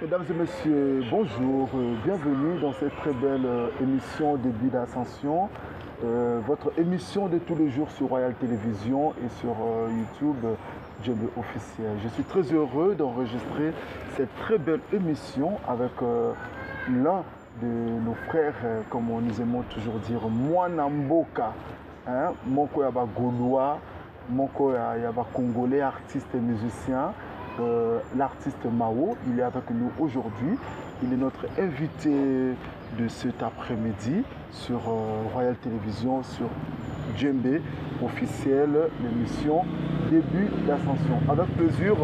Mesdames et messieurs, bonjour, bienvenue dans cette très belle émission Début d'Ascension, votre émission de tous les jours sur Royal Télévision et sur YouTube Djembe officiel. Je suis très heureux d'enregistrer cette très belle émission avec l'un de nos frères, comme nous aimons toujours dire, Mwanamboka, hein, Moko Yaba Gaulois, Moko Yaba Congolais, artiste et musicien. L'artiste Mao, il est avec nous aujourd'hui. Il est notre invité de cet après-midi sur Royal Télévision, sur Djembe officiel, l'émission Début d'Ascension. Avec plaisir,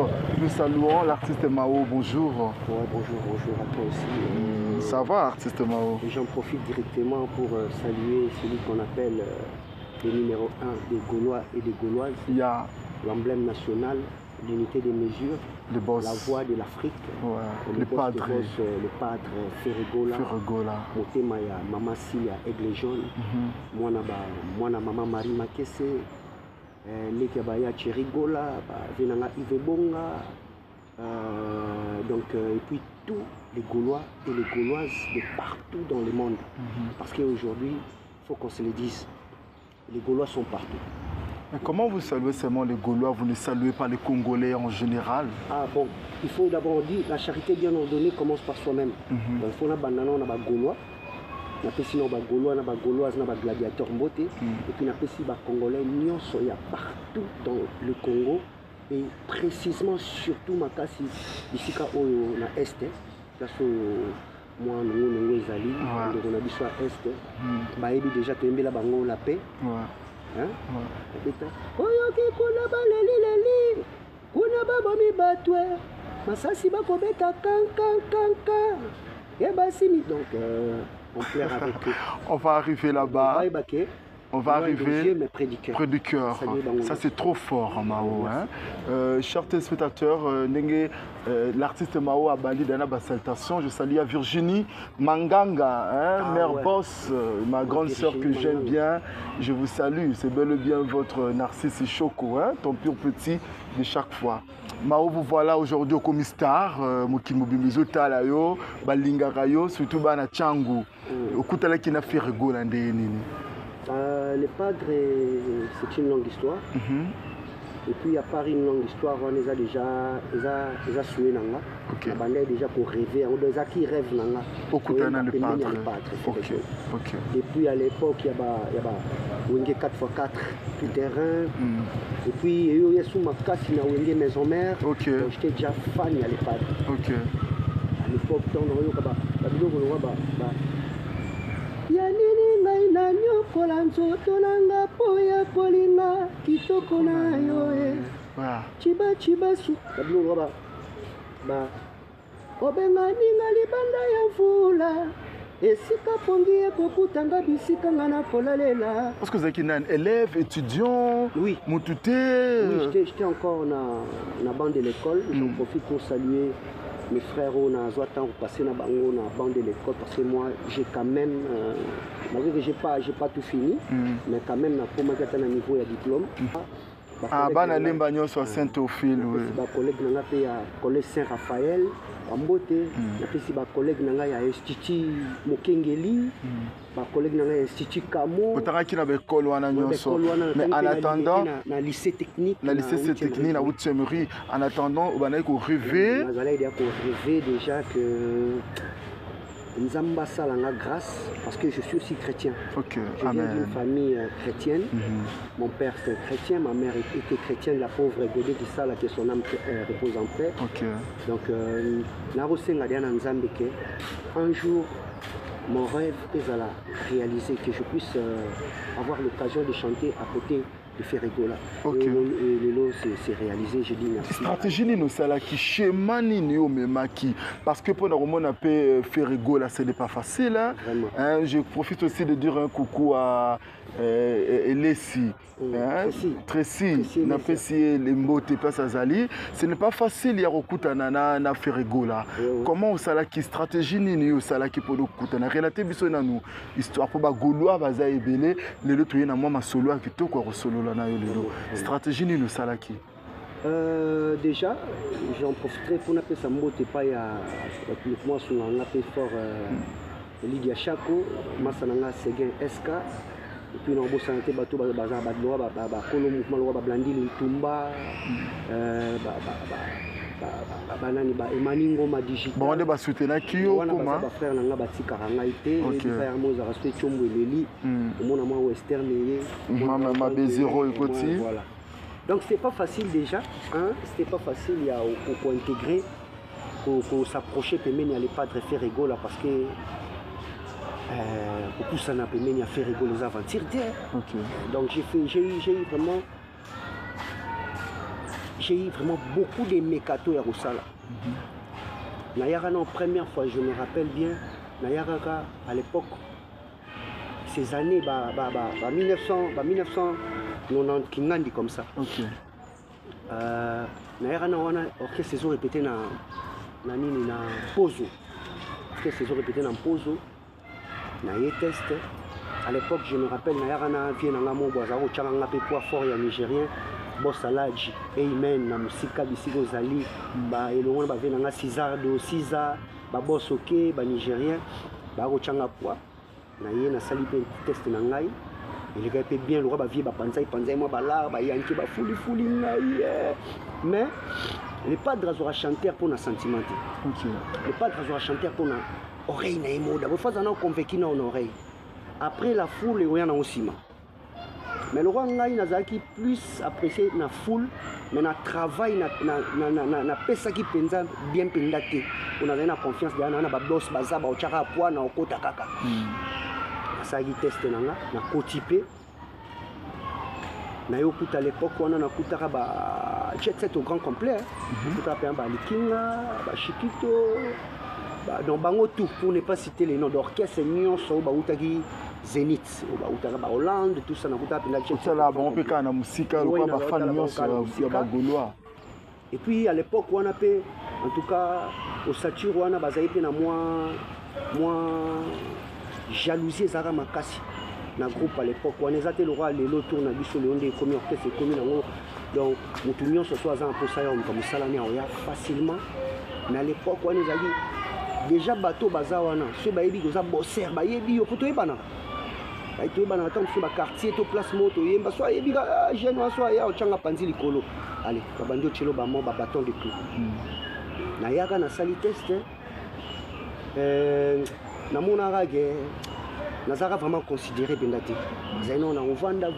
nous saluons l'artiste Mao. Bonjour. Ouais, bonjour à toi aussi. Ça va, artiste Mao? Et j'en profite directement pour saluer celui qu'on appelle le numéro 1 des Gaulois et des Gauloises. Il y a l'emblème national, l'unité des mesures, le boss, la voix de l'Afrique, ouais, le padre, le padre Ferregola, Motema ya Mama Silia Aigle Jaune, moi Mama Marie Makese, Lekabaya Cherigola, Venanga Ivebonga, donc et puis tous les Gaulois et les Gauloises de partout dans le monde. Parce qu'aujourd'hui, il faut qu'on se le dise, les Gaulois sont partout. Mais comment vous saluez seulement les Gaulois, vous ne saluez pas les Congolais en général? Ah bon, il faut d'abord dire, la charité bien ordonnée commence par soi-même. Donc il faut que nous ayons des Gaulois, nous avons des Gaulois, des Gauloises, des gladiateurs mboté, et puis nous avons des Congolais, nous sommes partout dans le Congo, et précisément surtout Makasi, ici na Est, parce que moi nous ezali, on a dit soit Est, bah déjà tu aimes la paix. Hein? Oyoki kuna baleli kuna baba mibatwe masasi bakobeta kankan et basimi donc on plaire avec eux. On va arriver là-bas. On va arriver près du cœur. Ça, c'est trop fort, Mao. Hein? Chers téléspectateurs, l'artiste Mao a bandi dans la salutation. Je salue à Virginie Manganga, hein, mère boss, ma grande sœur que j'aime bien. Je vous salue. C'est bel et bien votre Narcisse Choco, hein, ton pur petit de chaque fois. Mao, vous voilà aujourd'hui au Comistar, Mukimubimizo Talayo, Balingarayo, surtout Bana Changu. Au Koutala qui n'a fait rigoler. Le padre, c'est une longue histoire. Et puis, à part une longue histoire, on les a déjà souhaité. On a déjà pour rêver. On a qui rêvent. Beaucoup de le padre. Et puis, à l'époque, il y a 4x4 tout terrain. Et puis, il y a une maison mère. J'étais déjà fan à l'époque. À l'époque, yanini ngai na nyokola nzoto nanga po ya kolinga kitoko na yo chiba su ba obengani nga libanda ya mvula esika pongi ekokutanga bisika nga na kolalela. Parce que vous êtes un élève, étudiant, oui. Moutouté. Oui, j'étais encore na bande de l'école. J'en profite pour saluer mes frères on a temps pour passer dans la bande de l'école parce que moi j'ai quand même malgré que j'ai pas tout fini mais quand même pour moi à un niveau de diplôme. Bana lemba nyoso Saint-Ophile, oui. Ba collègue nanga pe ya collège Saint-Raphaël Ambote, na pesi ba collègue nanga ya institut Mokengeli, ba collègue nanga ya institut Kamo. Otara ki na ba école wana nyoso. Mais en attendant na lycée technique, na lycée technique na 8e rue, en attendant on ko rêver. On allait dire qu'on rêver déjà que Nzamba Salanga grâce parce que je suis aussi chrétien. Je viens d'une famille chrétienne. Mon père était chrétien, ma mère était chrétienne, la pauvre Godé qui sala que son âme repose en paix. Donc un jour mon rêve est à la réaliser que je puisse avoir l'occasion de chanter à côté de Ferregola. Lelo c'est réalisé, je dis merci. Stratégie ni sala qui schéma ni ni omemaki parce que pour nous on peut Ferregola ce n'est pas facile hein? Je profite aussi de dire un coucou à Lessi. Tracy, na pesi les mots Azali. Ce n'est pas facile il y a okuta na Ferregola. Comment osala qui stratégie ni osala qui pour okuta na relater biso na nous histoire pour ba Gaulois baza ebele le to na moi ma solo akito ko solo na yo lelo. Stratégie ni osala qui Déjà, j'en profiterai pour appeler ça mbote pas ya moi sur un appel fort Lydia Chako, Massananga Seguin SK, et puis on a bossé en bateau bazar badloa ba kolo mouvement loi ba blandi litumba banani ba emaningo ma digital. Bon on va soutenir qui yo comment ba frère nanga batika ranga été et frère Moza rasté chombo leli mon amant western yé ma B0 écoute. Voilà. Donc c'était pas facile déjà, hein, c'était pas facile pour intégrer, pour s'approcher, puis il n'y allait pas de faire rigolo parce que pour tout ça n'a pas fait rigoler les aventures. Okay. Donc j'ai eu vraiment beaucoup de mécato à Rosala. Nayara non première fois, je me rappelle bien, Nayara à l'époque, ces années, 1990 Kingandi comme ça. Ok. Nayara na wana orchestre saison répété na nini na Pozo. Orchestre saison répété na Pozo. Na yé test. À l'époque, je me rappelle Nayara na vient na ngamo boazaro tchanga pe poids fort ya nigérien. Bossalaji, Amen, na musika bisigo zali, ba elongo ba vient na Cizardo, Ciza, ba boss ok, ba nigérien, ba ro tchanga poids. Na yé na sali pe test na ngai. Il est bien le roi vie panzai moi balar ba yanki ba fuli ngai mais les padres azora chanter pour na sentimenté. OK. Les padres azora chanter pour na oreille na emo d'abord fois on a convaincu na oreille. Après la foule et na osima. Mais le roi ngai nazaki plus apprécié na foule mais na travail na pesa qui penza bien pendate. On a na confiance na ba boss baza ba ochaka poa na okota kaka. Sagi test nanga na kotipé na yo kuta à l'époque on a kutaka ba jet set au grand complet kuta pe ba likinga ba chikito ba dans bango tout pour ne pas citer les noms d'orchestre nyonso ba utaki Zénith ba utaka ba Hollande tout ça na kuta pe na jet ça là bon pe kana musika lo ba fan nyonso ya ba gaulois. Et puis à l'époque on a pe en tout cas au Satur on a bazai pe na moi jalousie zara makasi na groupe à l'époque on a été le roi lelo tourne na biso le onde comme orchestre comme nango donc mutu nyonso so aza pour ça on comme salani ya facilement mais à l'époque on a dit déjà bateau bazawana so bayebi koza bosser bayebi yo poto ebana baito ebana tant so ba quartier to place moto yemba so yebi ka jeune so ya ochanga panzi likolo allez babando chelo ba mo ba bâton de clou na yaka na sali test namona rage nazara vraiment considéré bendati zaino na vanda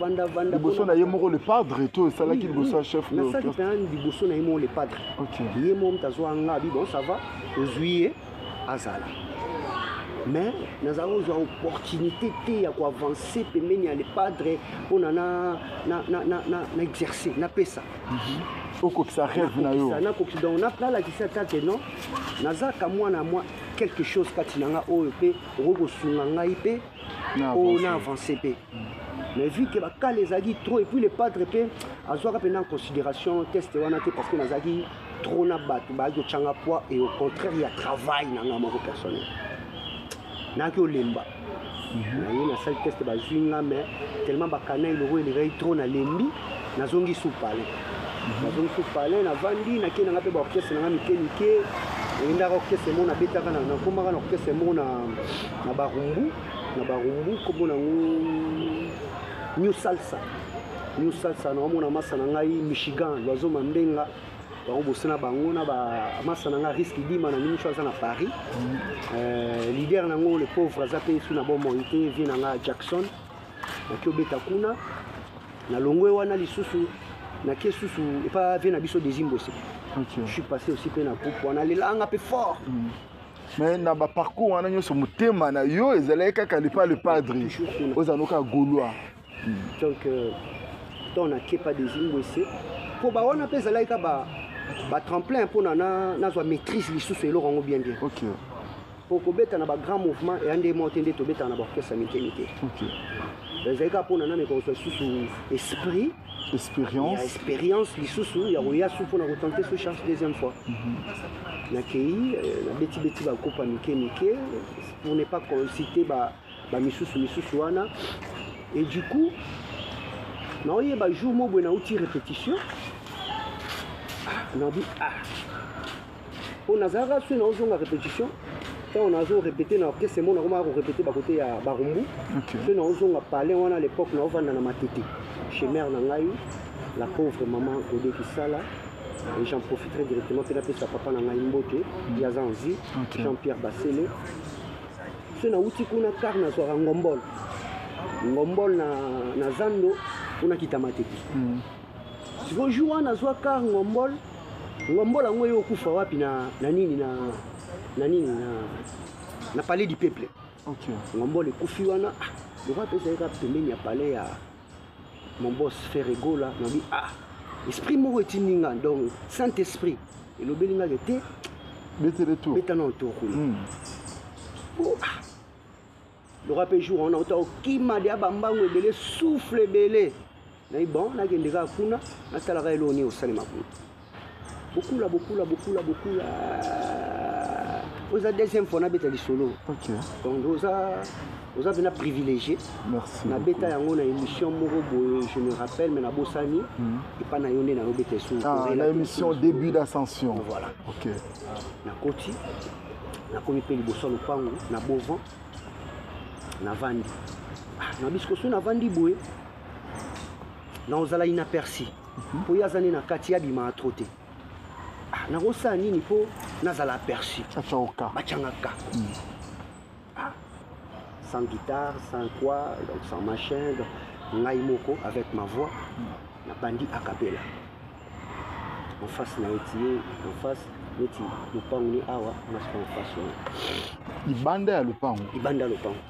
bosso na yemo le padre to ça là qui bosso chef de ça dépend du bosso na yemo le padre. OK Yemo mtazo anga bi bon ça va ozuie azala mais nazara une opportunité te ya ko avancer pembeni ya le padre on na exercer na pesa oko ça rêve na yo na ko donc na pla la qui s'attaque non nazaka moi quelque chose katinanga OEP roko sunga ngai pe on a avancé pe mais vu que ba les agi trop et puis les padres pe azwaka pe en considération test wana te parce que nazaki trop na batu ba yo changa poids et au contraire il y a travail nanga mo personnel na ki olemba na yé na salle test ba zwinga mais tellement ba kana il gai trop na lembi na zongi sous palais nazongi sous palais na vandi na kena ngape ba orchestre na mike et na orchestre mon na betaka na komaka na orchestre mon na barumbu comme na new salsa na mona massa na ngai Michigan lozo mandenga ba obosana bango na ba massa na ngai risque dima na mini chose na Paris leader na ngo le pauvre zape sous na bon monté vient na Jackson na ki obeta kuna na longwe wana lisusu na kesusu et pas vient na biso des imbossé. Okay. Je suis passé aussi pe na groupe on a les langues un peu fort. Mais na ba parcours wana nyoso mutema na yo ezalaka kaka le padre ozanoka gaulois. Donc on a kepa des imbossé pour ba on a pe ezalaka ba tremplin pour na zo maîtrise lisusu elo rango bien. OK. Pour kobeta na ba grand mouvement et ande motende to beta na ba orchestre mité. OK. Ezalaka pour na mais ko sous esprit expérience lisusu ya roya sous pour retenter ce chance deuxième fois na kei na beti ba kopa mike pour ne pas citer ba misusu wana et du coup na oye ba jour mo bona outi répétition nabi on a zara sur na ozonga répétition quand on a zo répété na orchestre mon na répéter ba côté ya Barumbu sur na ozonga parler on à l'époque na ovanda na matete chez mère na ngai la pauvre maman Odé Kisala et j'en profiterai directement pour appeler sa papa na ngai Mbote Yazanzi Jean-Pierre Bassele sur na uti kuna car na zo ngombol na zando on a kita matete si vous jouez na zo car ngombol yango yo kufa wapi na nini na palais du peuple. OK. Ngombo le kufi wana le roi pesa ka pembeni ya palais ya mon boss Ferrego là na bi esprit mo retininga donc Saint Esprit et le belinga était bete le tour. Beta non tour. Le roi jour on a autant qui m'a dit bambango belé souffle belé. Na bon na kendeka kuna na tala ka eloni au salima kuna. Beaucoup là. Vous avez deuxième fois, on a bêta du solo. OK. Donc, vous avez un privilégié. Merci. On a bêta une émission, je me rappelle, mais on a Bossani. Et pas Nayone, on a bêta sous. L'émission Début d'Ascension. Voilà. OK. On a Koti, on a commis Peli Bossolo Pango, on a Bovan, on a Vandi. On a Biscoso, on a Vandi Boué. On a inaperçu. Pour y aller na Katia Bima à trotter. Na rosa nini po nazala aperçu Chachaoka bachangaka sans guitare sans quoi donc sans machin donc ngai moko avec ma voix na bandi a cappella en face na etier en face neti lupango ni awa na en face ibanda ya lupango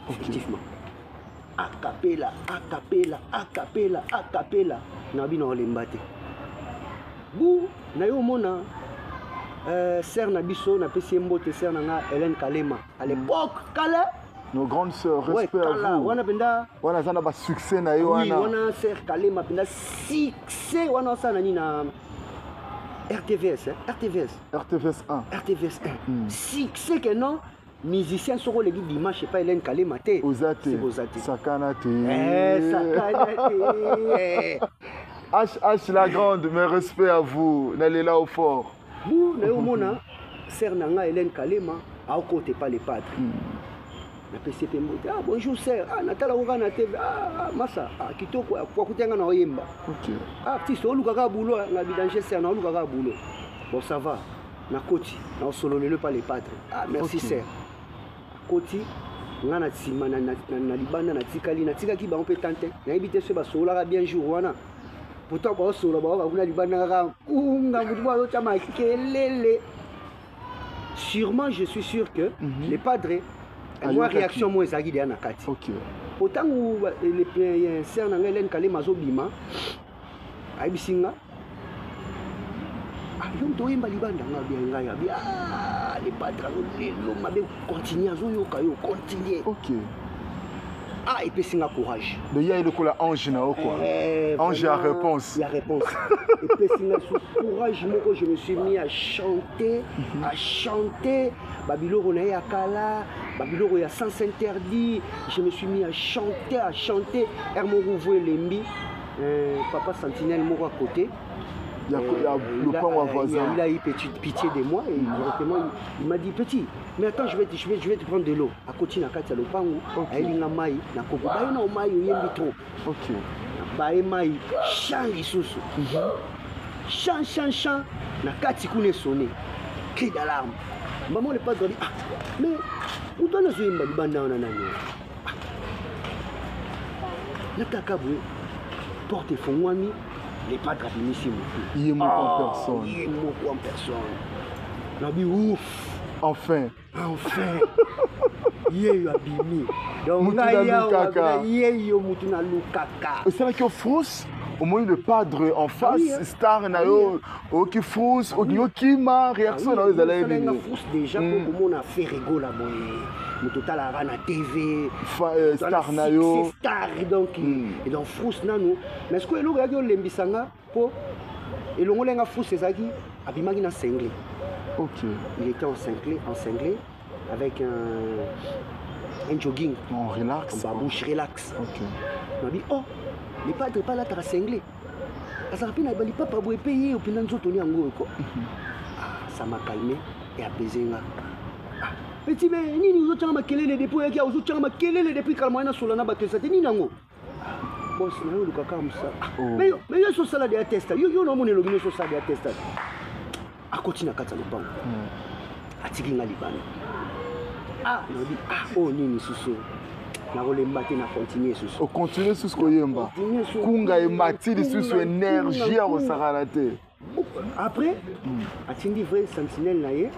effectivement a cappella na bino lembate bu na yo mona sœur Nabiso, na pesi mbote sœur nanga Hélène Kalema. À l'époque, Kala. Nos grandes sœurs, respect à vous. Wana zana ba succès na yo wana. Oui, wana sœur Kalema penda succès wana sa nani na RTVS, RTVS 1. Succès que non. Musicien soro le dimanche je sais pas Hélène Kalema te. Ozate. Sakana te. H la grande, mes respects à vous. N'allez là au fort. Vous, Naomona, sœur Nanga Hélène Kalema, à côté pas les padres. Na PCP Mbote. Bonjour sœur. Natala Orana TV. Massa. Kitoko, pour écouter un oyemba. OK. Petit, c'est au Lugaga Boulot, na bidanger sœur, na Lugaga Boulot. Bon, ça va. Na Koti, na solo le pas les padres. Merci sœur. Koti, nga na tsima na libanda na tikali na tikaki ba on peut tenter. Na ebité ce ba sola bien jour wana. Pourtant, quand sûrement, je suis sûr que les padres, moi, réaction, moi, ça guide à Kati. Pourtant, les sœurs Hélène Kalema Zobima, Aïbisinga, les padres, continuer à continuer. OK. Et puis c'est un courage. Mais il y a le ange na quoi. Ange à réponse. Il y a réponse. Et puis c'est un courage moi je me suis mis à chanter, Babylone on est à Kala, Babylone il y a sens interdit. Je me suis mis à chanter. Hermon Rouveau Lembi, papa Sentinelle Moro à côté. Il y a le pont voisin. Il a eu pitié de moi et directement il m'a dit petit, mais attends je vais te prendre de l'eau. À côté na kati le pont, alinga mai na koko ba na mai yembi trop. OK. Ba mai chant lisusu. Chant na kati kune sonné. Cri d'alarme. Maman le pas dit mais où toi na zoyemba libanda na nani. Nataka bwe porte fongwami. Les padres abimissimo. Il est mort en personne. Nabi ouf. Enfin. Il est abimi. Donc c'est vrai que France, au moins le padre en face, star nayo, qui France, qui ma réaction na eux allaient venir. France déjà pour on a fait rigoler le total à la TV, star nayo, star donc et donc France nano. Mais ce que nous regardons l'embisanga pour et le ngolenga France c'est ça qui abimagi na cinglé. OK. Il était en cinglé avec un jogging. En relax. En babouche relax. OK. On a dit oh, les padres pas là t'as cinglé. azala pe na balipapa boye pe ye openda nzoto ni yango eko. Ça m'a calmé et apaisé nga. Petit mais nini uzochanga makelele depuis yaki uzochanga makelele depuis kalma na solana batesa te nini yango. Boss na yo lukaka musa. Mais yo so sala de attesta. Yo no monelo bino so sala de attesta. Akoti na kata lopango. Atiki nga libana. No di oh nini susu. Na rolemba te na continuer susu. O continuer susu koyemba. Kunga e matili susu énergie au sakalate. Après, atindi vrai sentinelle na ye.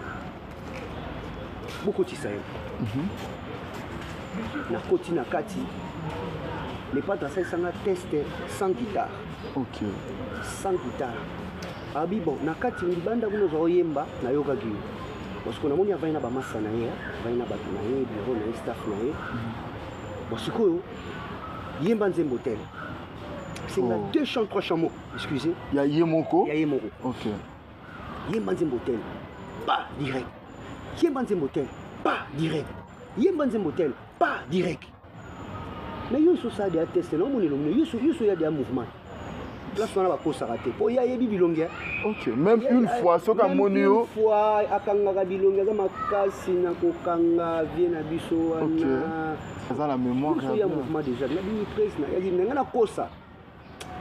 Beaucoup de ça. Na koti na kati. Les pattes ça sont test sans guitare. OK. Sans guitare. Abi bon, na kati libanda kuno zo yemba na yoga gi. Parce que na moni avana ba massa na ye, avana ba na ye, bureau na staff na ye. Bon sikoyo yemba nzembo tel. C'est la 2 chants 3 chameaux, excusez. Il y a Yemoko. Il y a Yemoko. OK. Yemba nzembo tel. Pas direct. Yemba nzembo tel. Pas direct. Yemba nzembo tel. Pas direct. Mais yo so ça de tester non moni longue. Yo so ya des mouvements. Là on va pas s'arrêter. Pour ya yebi bilongia. OK, même une fois so ka monio. Une fois akanga ka bilongia za makasi na kokanga vie na biso wana. OK. Ça la mémoire. Il y a mouvement déjà. Na bi presse na ya na kosa.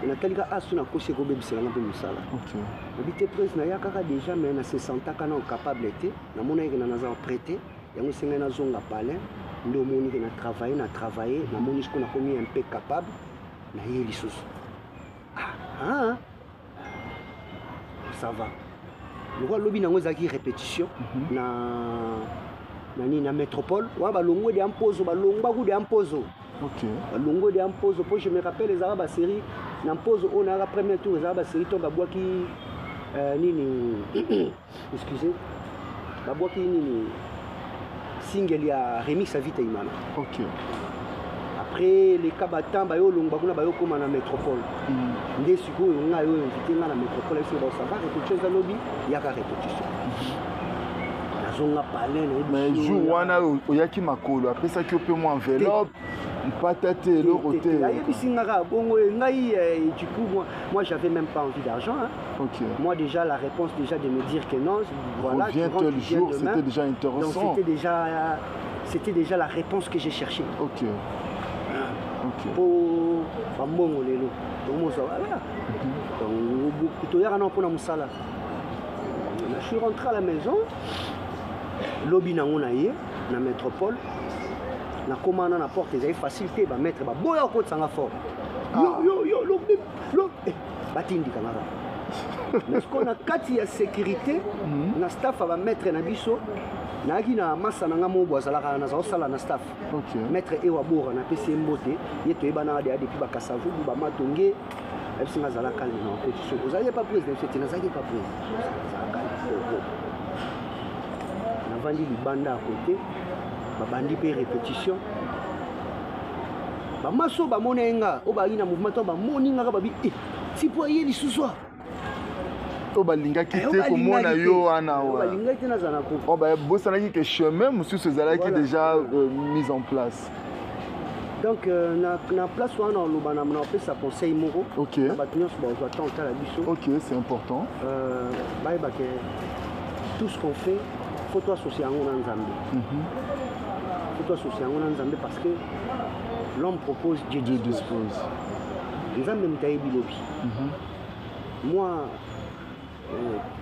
Na kalika asu na kosi ko bebisela na pe musala. OK. Na bité presse na ya kaka déjà mais na se senta kana capable été. Na mona ke na naza prêter. Yango senga na zonga palais. Ndo moni ke na travailler na moni ce qu'on a commis un peu capable na yeli lisusu. Ça va. Le roi lobby nango zaki répétition na métropole wa balongo de imposo balongo ku de imposo. OK. Balongo de imposo pour je me rappelle les arabes série na imposo on a la première tour les arabes série to babwaki nini excusez babwaki nini single ya remix à vite imana. OK. Après les kabatans bayo longba kuna bayo koma na métropole. Ndé siko nga yo invité nga na métropole c'est bon ça va répétition za lobby ya ka répétition. Nazonga palais na mais jour wana oyaki makolo après ça qui peut moi enveloppe patate le côté. Là yebisinga bongo ngai du coup moi j'avais même pas envie d'argent hein. OK. Moi déjà la réponse déjà de me dire que non voilà tu rentres tel jour c'était déjà intéressant. Donc c'était déjà la réponse que j'ai cherchée. OK. OK. Pour bambongo lelo. Donc moi ça voilà. Donc to yaka na pona musala. Je suis rentré à la maison. Lobby nango na ye na métropole. Na commandant na porte ils avaient facilité ba mettre ba boya ko tsanga fort. Yo lo batindi kamara. Mais ce qu'on a kati ya sécurité na staff va mettre na biso na ki na massa na ngamo bozala na za osala na staff. OK. Mettre ewa bora na PC mbote yeto ebana de depuis ba kasavu ba matonge FC ngazala calme na compétition. Vous avez pas prise de cette na zaki pas prise. Na vandi libanda à côté. Babandi pe répétition ba maso ba monenga o ba ina mouvement to ba moninga ba bi si po yeli suswa to balinga kité komona yo ana wa balinga tena zana ko o ba bosanaki que chemin monsieur Cezalaki déjà mis en place. Donc na place wana on lobana na on fait ça conseil moko. OK. Ba tenir ba zo attendre la biso. OK, c'est important. Ba ba que tout ce qu'on fait photo associé en Nzambe. Photo associé en Nzambe parce que l'homme propose, Dieu dispose. Nzambe mtaye bilobi. Moi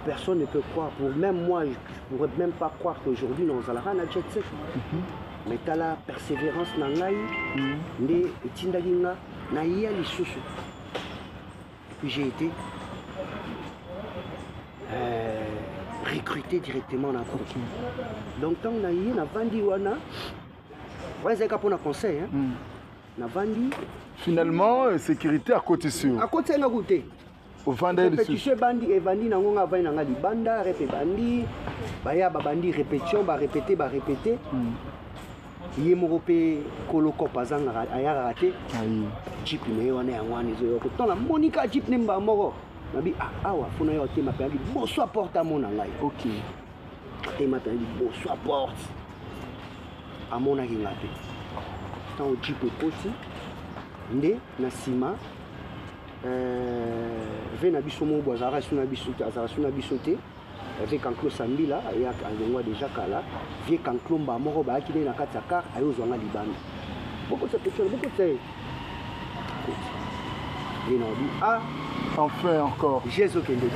personne ne peut croire, même moi je ne pourrais même pas croire qu'aujourd'hui nous allons à jet set. Mais tu as la persévérance na ngai ndé etindaki nga na ya lisusu. Puis j'ai été recruté directement dans le groupe. Donc tant na yé na vandi wana ouais c'est pour un conseil hein. Na vandi finalement sécurité à côté sur. À côté na goûté. Au vanda le répétition bandi et vandi na ngonga vai na ngali banda répé bandi baya ba bandi répétition ba répéter yé moropé koloko pazanga aya raté. Jeep ne wana ya ngwani zo ko ton la monika jeep ne mba moko. Nabi awa funa yo te mapeli bonsoir porte à mon ngai. OK. Te mapeli bonsoir porte à mon ngate. Tant au jeep poti ndé na sima Vena bisomo bozara suna bisote azara suna bisote avec Anclo Sambila et Alengwa déjà kala vie Anclo Mbamoro ba ki na kati ya car ayo zonga libanda beaucoup de questions beaucoup de et non dit ah enfin encore Jésus qui est bien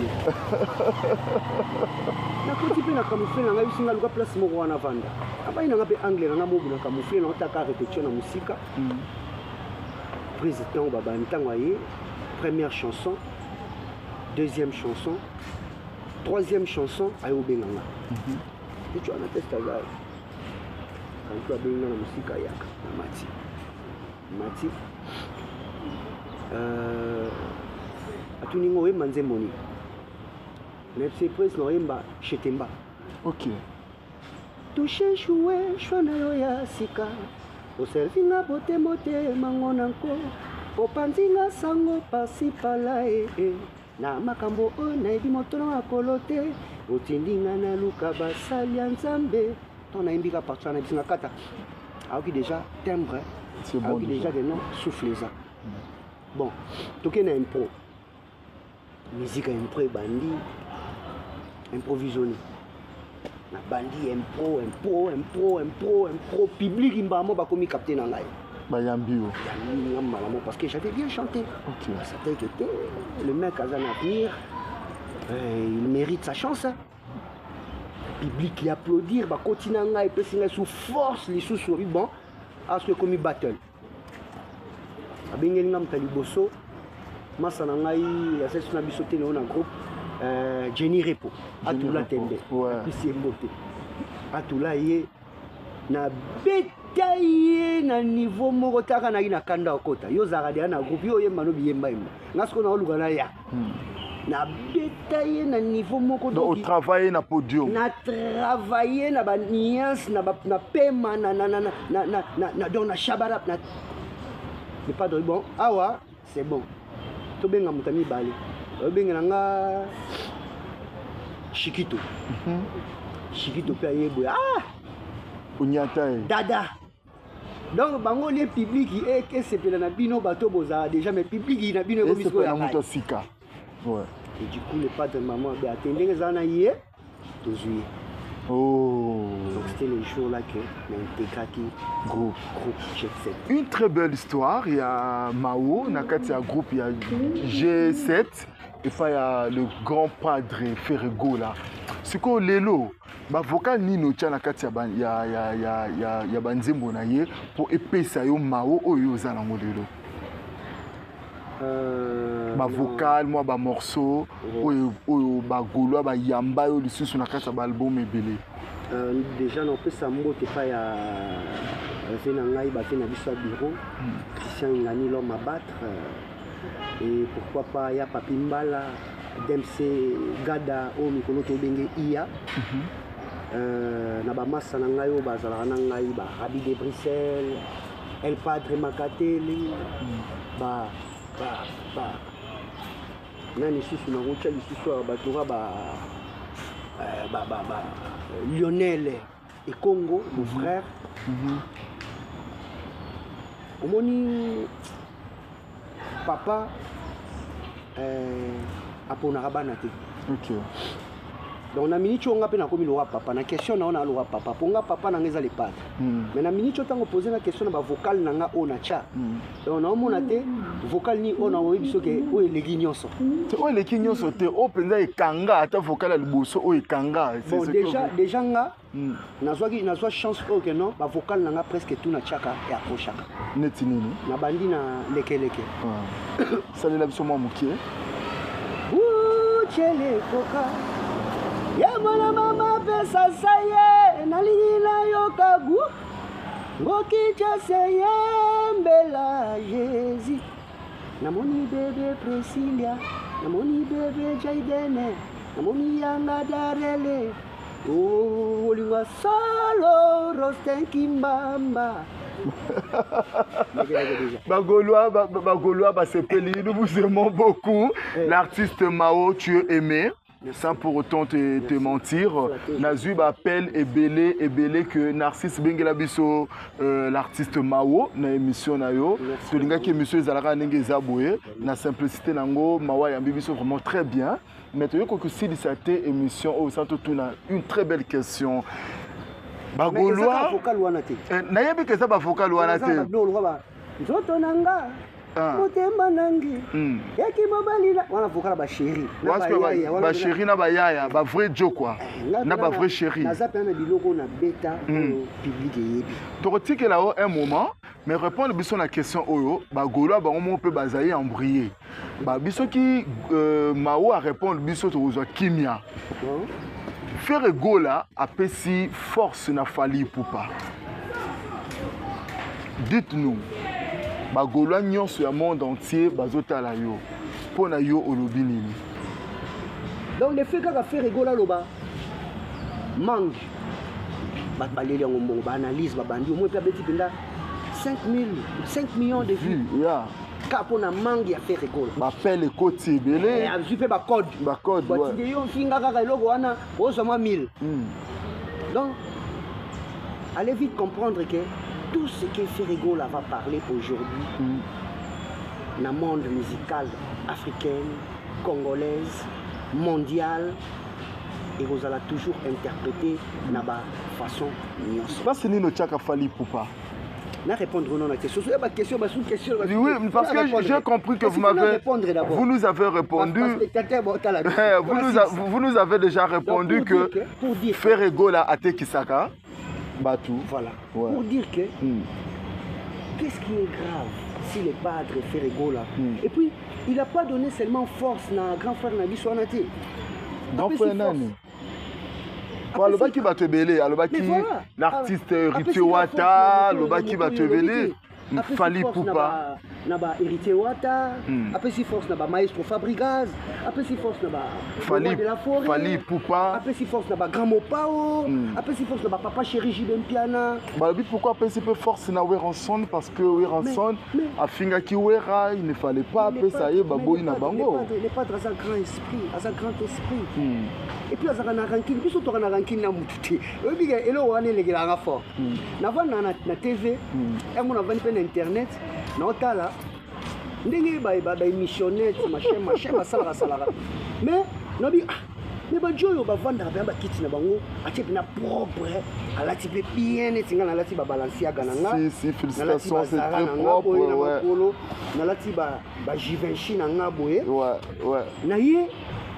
na kuti pe na camoufler na ngai singa luka place moko wana vanda abai na ngape anglais na mobu na camoufler na otaka répétition na musika président baba ntango aye première chanson deuxième chanson troisième chanson ayo benganga et tu as un test à gars quand tu as benga na musika yaka na mati atuningo we manze moni mais c'est presque no yemba chetemba ok touché choué chwana yo ya sika oselfinga bote mote mangona nko opanzinga sango pasi pala na makambo o na ebi motono akolo te otindinga na luka basali ya nzambe tona imbika partout na bisinga kata aoki déjà timbre aoki déjà que non souffle ça bon toke na impro musique impro bandi improvisionné na bandi impro public imbamo bakomi capté na ngai Bayambio. Parce que j'avais bien chanté. Okay. Ça t'a été, le mec a un avenir, il mérite sa chance. Le public lui applaudir, bah continue à peut sous force les sous sur bon, à ce comme battle. Abengel ngam taliboso, masa nangai la session na bisoté na groupe Jenny Repo, atula tembe. Puis c'est mboté. Atula yé na bête taillé na niveau moko taka na ina kanda okota yo zaradia na groupe yo yemba no biyemba yemba ngasko na oluka na ya na betaillé na niveau moko donc travailler na podium na travailler na ba nuance na pema na donc na shabara na le padre bon awa c'est bon to benga mutami bali benga nga Chikito Chikito pe yebo ah Unyata dada. Donc bango les publics et que c'est na bino bato boza déjà mais public na bino comme ça ya sika. Ouais. Et du coup le padre maman a attendu les ana hier to juillet. Oh. Donc c'était le jour là que l'intégré groupe G7. Une très belle histoire, il y a Mao, nakati ya groupe il y a G7 et puis il y a le grand padre Ferrego là. C'est quoi lelo ba vocal nino tia na kati ya banzembo na ye pour epesa yo Mao oyo za na ngolelo ba vocal moi ba morceau oyo ba golo ba yamba yo lisusu na kati ya album ebele déjà non peut ça mbote pa ya vena ngai ba na biso bureau Christian Ngani l'homme à battre et pourquoi pas ya Papi Mbala Dempsey Gada o mikolo to benge iya na ba massa na ngai o bazala na ngai ba Rabi de Bruxelles El Padre Makateli ba nani susu na rocha susu ba tora ba Lionel et Congo mon frère omoni papa aponaka bana te. Ok. Donc na minute on ngape na komi lora papa na question na on a lora papa ponga papa na ngeza le padre. Mais na minute tango poser na question na ba vocal na nga ona cha. Donc na mona te vocal ni ona o biso ke o eleki nyonso. Te o eleki nyonso te o penza ekanga ata vocal ya liboso o ekanga. Bon déjà nga na zwa chance o ke non ba vocal na nga presque tout na chaka et approchaka. Neti nini? Na bandi na lekeleke. Salela biso mwa mukie. Chele koka ya mwana mama pesa saye nalingi na yokagu ngoki chaseye mbela Jésus namoni bebe Priscilla namoni bebe Jaidene namoni yanga darele olingwa solo rosten kimbamba. Bagolois, Basepeli, nous vous aimons beaucoup. L'artiste Mao, tu es aimé. sans pour autant te mentir. Nazu appelle Ebele que Narcisse Bengela Bisso, l'artiste Mao, na émission na yo. Tolinga qui émission Zalaka Nenge Zaboué, na simplicité nango, Mawa Yambi Bisso vraiment très bien. Mais tu vois que si cette émission au centre tourne une très belle question. Bagolois. Nayebi que ça ba vocal wanate. Nzoto nanga. Motemba nangi. Yaki mobalila. Wana vocal ba chéri. Ba chéri na ba yaya, ba vrai Joe quoi. Na ba vrai chéri. Na zape na biloko na beta public yebi. Toroti que là un moment, mais répondre biso la question oyo, bagolois ba on peut bazayer embryer. Ba biso ki Mao a répondre biso to kimia. Faire gola a pesi force na fali poupa. Dites-nous, bagolois nyonso ya monde entier bazotala yo. Pona yo olobi nini. Donc le fait que faire gola loba mangue. Ba baleli yango mbongo ba analyse ba bandi au moins pe beti penda 5 millions de vues. Yeah. Kapo na mangue ya faire gola. Ba pele koti belé. A jupe ba code. Ba code. Ba tinde yo finga kaka eloko wana ozama 1000. Donc allez vite comprendre que tout ce que Ferregola va parler aujourd'hui dans le monde musical africain, congolaise, mondial, et vous allez toujours interpréter de la façon nuance. Pas si nous tchaka fali poupa. Je vais répondre non à la question. C'est question, question. Oui, parce que j'ai compris que vous nous avez répondu. Vous nous avez déjà répondu que Ferregola a été Kisaka. Batou. Voilà. Ouais. Pour dire que qu'est-ce qui est grave si le padre Ferregola. Et puis, il n'a pas donné seulement force à grand frère Nabi Soanate. Grand frère Nani. Le baki va te belé, le baki l'artiste Héritier Wata, le baki va te belé. Fali Poupa. Naba Héritier Wata, après si force naba Maestro Fabregas, après si force naba Fali Poupa, après si force naba Grand Mopao, après si force naba Papa Chéri Jibempiana. Bah pourquoi après si peu force na Weranson parce que Weranson a finga ki Wera, il ne fallait pas après ça y est baboy na bango. Il pas dans un grand esprit, dans un grand esprit. Et puis à na ranking, puis surtout na ranking na mututi. Obi ga elo wane legela nga fort. Na va na TV, et mon avani pe na internet, na otala ndenge ba émissionnette machin basala mais nobi mais ba joyo ba vanda ba kiti na bango achepe na propre alati pe bien etinga na lati ba Balenciaga na nga si félicitations c'est très propre ouais na lati ba Givenchy na nga boye ouais na ye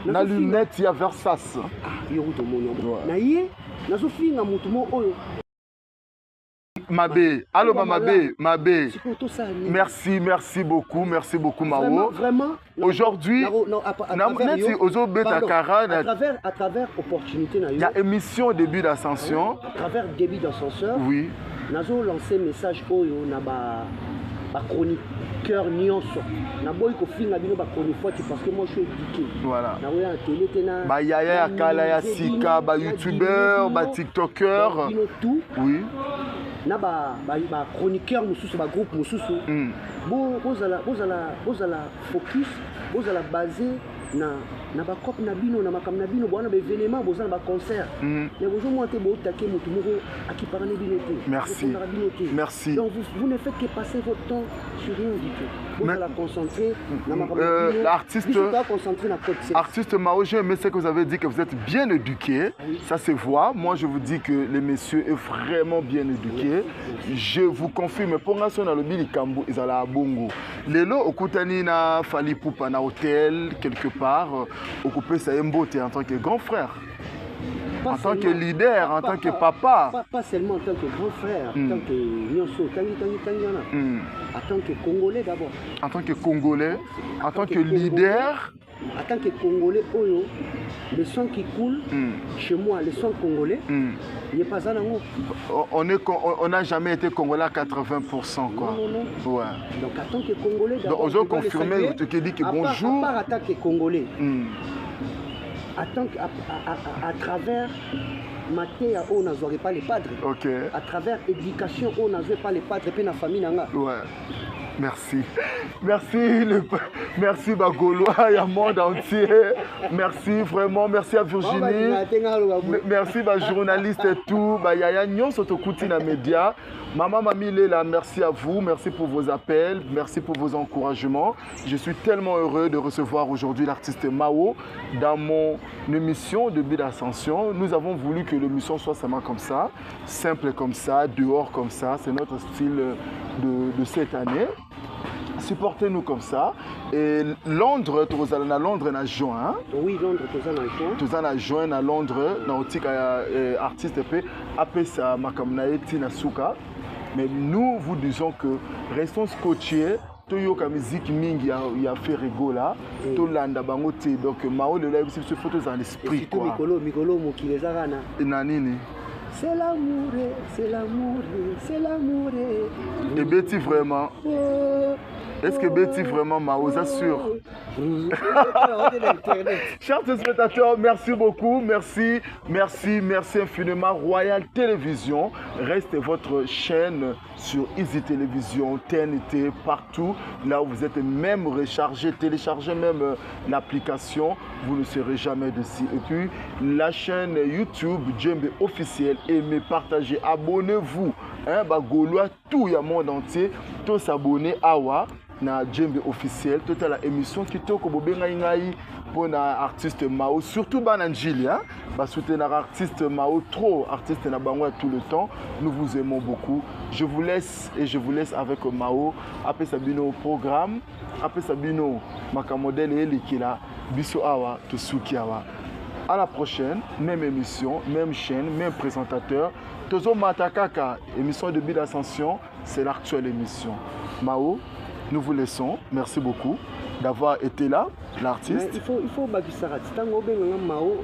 na lunette ya Versace yo to monyo na ye na so finga mutu mo oyo Mabé, allô Mabé. Merci beaucoup Mao. Vraiment. Aujourd'hui, à travers opportunité, il y a émission début d'ascension. À travers début d'ascenseur. Oui. Nous avons lancé message oyo na ba chroniqueur nyonso. Na boy ko finga bino ba chroniqueur parce que moi je suis éduqué. Voilà. Na oya télé tena. Ba yaya kala ya sika, ba youtubeur, ba tiktoker. Tout. Oui. Na ba chroniqueur mususu ba groupe mususu bozala focus bozala basé na ba cop na bino na makam na bino bwana ba événement bozala ba concert mais bozo monter bo taquer mutu moko akiparane bino te merci donc vous ne faites que passer votre temps sur rien du tout bozala concentrer na makam l'artiste Mao, j'ai aimé ce que vous avez dit que vous êtes bien éduqué. Ça se voit. Moi je vous dis que le monsieur est vraiment bien éduqué. Je vous confirme pour l'instant dans le Bilikambo ils allaient à Bongo lelo okutani na Fali Poupa na hôtel quelque part occupé sa mbote en tant que grand frère, en tant que leader, en tant que papa. Pas seulement en tant que grand frère, en tant que Nyonso, en tant que Congolais d'abord. En tant que Congolais, en tant que leader. En tant que Congolais, Oyo, le son qui coule chez moi, le son congolais, il n'est pas à l'angle. On n'a jamais été Congolais à 80%. Quoi. Non. Ouais. Donc en tant que Congolais, d'abord. Donc, on a confirmé, tu te dis que bonjour. À part en tant que Congolais, à travers Matéa, on n'a pas les padres. Okay. À travers éducation, on n'a pas les padres et puis la famille. Ouais. Merci. Merci Bagolois, il y a le monde entier. Merci vraiment, merci à Virginie. Merci aux journalistes et tout. Il y a Nyon Sotokouti dans les médias. Maman Mami Léla, merci à vous. Merci pour vos appels. Merci pour vos encouragements. Je suis tellement heureux de recevoir aujourd'hui l'artiste Mao dans mon émission de Bid Ascension. Nous avons voulu que l'émission soit seulement comme ça, simple comme ça, dehors comme ça. C'est notre style de cette année. Supportez-nous comme ça. Et Londres, tu es à Londres en juin. Oui, Londres, tu es en juin. Tu es en juin à Londres. Tu es artiste après ça, Tina Souka. Mais nous vous disons que restons scotchés. Toyoka musique mingi ya fait rigola. Tolanda bango te. Donc Mao le live c'est photos dans l'esprit quoi. Mikolo mokile zakana. Nanini. C'est l'amour, c'est l'amour, c'est l'amour. Et Betty vraiment. Est-ce que Betty vraiment Mao assure? Chers téléspectateurs, merci beaucoup, merci infiniment. Royal Télévision reste votre chaîne sur Easy Télévision, TNT, partout. Là où vous êtes même rechargé, téléchargez même l'application, vous ne serez jamais dessus. Et puis la chaîne YouTube Djembe officielle, aimez, partagez, abonnez-vous. Gaulois, tout le monde entier, tous s'abonner à na Djembe officiel, toute la émission qui toque au Bobengaï pour l'artiste Mao, surtout Bananjili, soutenir l'artiste Mao, trop artiste na Bangwa tout le temps. Nous vous aimons beaucoup. Je vous laisse avec Mao. Après Sabino programme, après Sabino Makamodel et Likila, Biso Awa, Tosuki Awa. À la prochaine, même émission, même chaîne, même présentateur. Tozo Matakaka, émission de Bid Ascension, c'est l'actuelle émission. Mao, nous vous laissons. Merci beaucoup d'avoir été là, l'artiste. Il faut Bakisara. Tango benga Mao.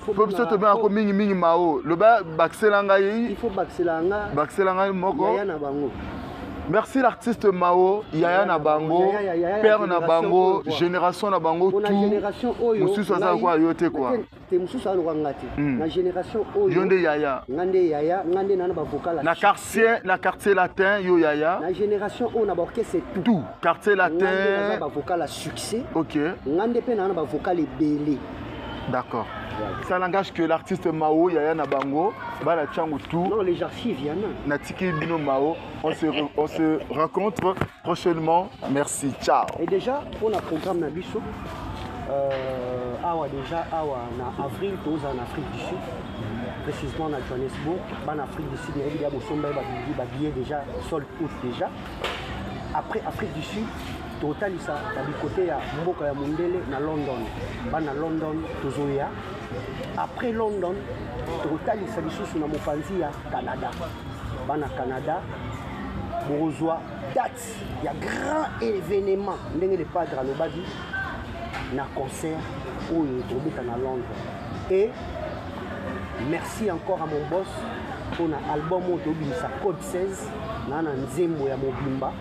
Faut que tu bien comme mingi Mao. Le ba Bakselanga yi. Il faut Bakselanga. Bakselanga moko. Yaya na bango. Merci l'artiste Mao, Yaya Nabango, Père Nabango, Génération Nabango, tout. Génération Oyo. Monsieur Sosa quoi, yote quoi. Te Monsieur Sosa ngati. Na génération Oyo. Yonde Yaya. Ngande Yaya, ngande nana ba vocal. Na quartier latin yo Yaya. Na génération Oyo na borké c'est tout. Tout, quartier latin. Ngande ba vocal à succès. OK. Ngande pe nana ba vocal belé. D'accord. Ça n'engage que l'artiste Mao, Yaya Nabango, Bala Tchango tout. Non, les archives, il y en a. Natiki Bino Mao, on se rencontre prochainement. Merci, ciao. Et déjà, pour le programme Nabiso, déjà, en avril, tous en Afrique du Sud, précisément à Johannesburg, en Afrique du Sud, il y a des billets déjà, sold out déjà. Après, Afrique du Sud, total ça du côté ya mboka ya Mundele na London bana London tozoya après London total ça lisusu na mopanzi ya Canada bana Canada bozwa date ya grand événement ndenge le padre alobadi na concert oyo tobeta na Londres. Et merci encore à mon boss pour un album sa Code 16 na nzembo ya mobimba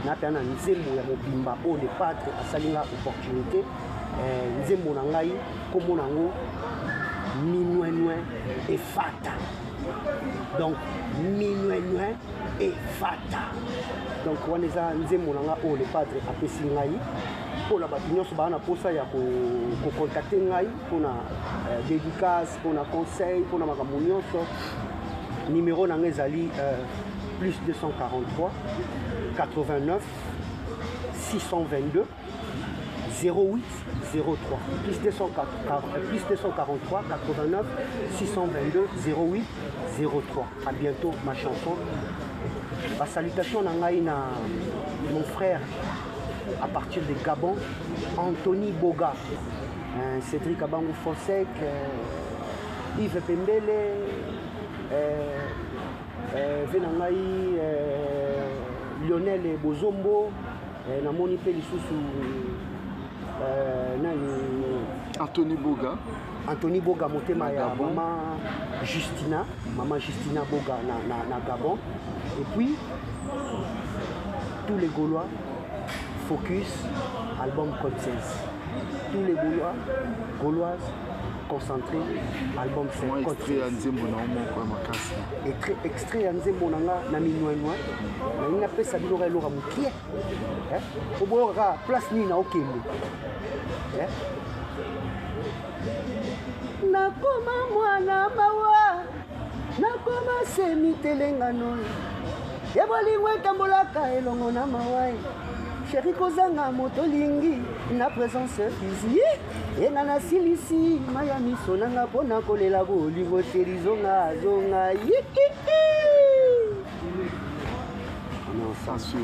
na pe na nzembo ya mobimba o le padre asalinga opportunité nzembo na ngai kombo nango minwenwe et fata. Donc minwenwe et fata. Donc on est à nzembo na nga o le padre apesi ngai pour la bato nyonso bana posa ya ko contacter ngai pour na dédicace pour na conseil pour na makambo nyonso. Numéro na ngai ezali plus 243 89 622 08 03 plus 243 89 622 08 03. À bientôt ma chanson. Ma salutation à mon frère à partir de Gabon, Anthony Boga, Cédric Abangou Fossek, Yves Pembele, Venangaï, Lionel Bozombo, Namoni Pelisusu, Anthony Boga. Anthony Boga, Motema ya maman Justina Boga na Gabon. Et puis, tous les Gaulois, Focus, album Code 16. Tous les Gaulois, Gauloises, concentré album moi extrait ya nzembo na moko ya makasi extrait ya nzembo nanga na minwinwa na nina pesa biloko eloko mokie oboyoka place nini na okende nakoma mwana mawa nakoma semitelengano ya bolingo etambolaka elongo na mawai sheri kozanga moto lingi na présence fizi enga nasilisi maya miso nanga mpona kolela bolingo teri zonga non ça sûr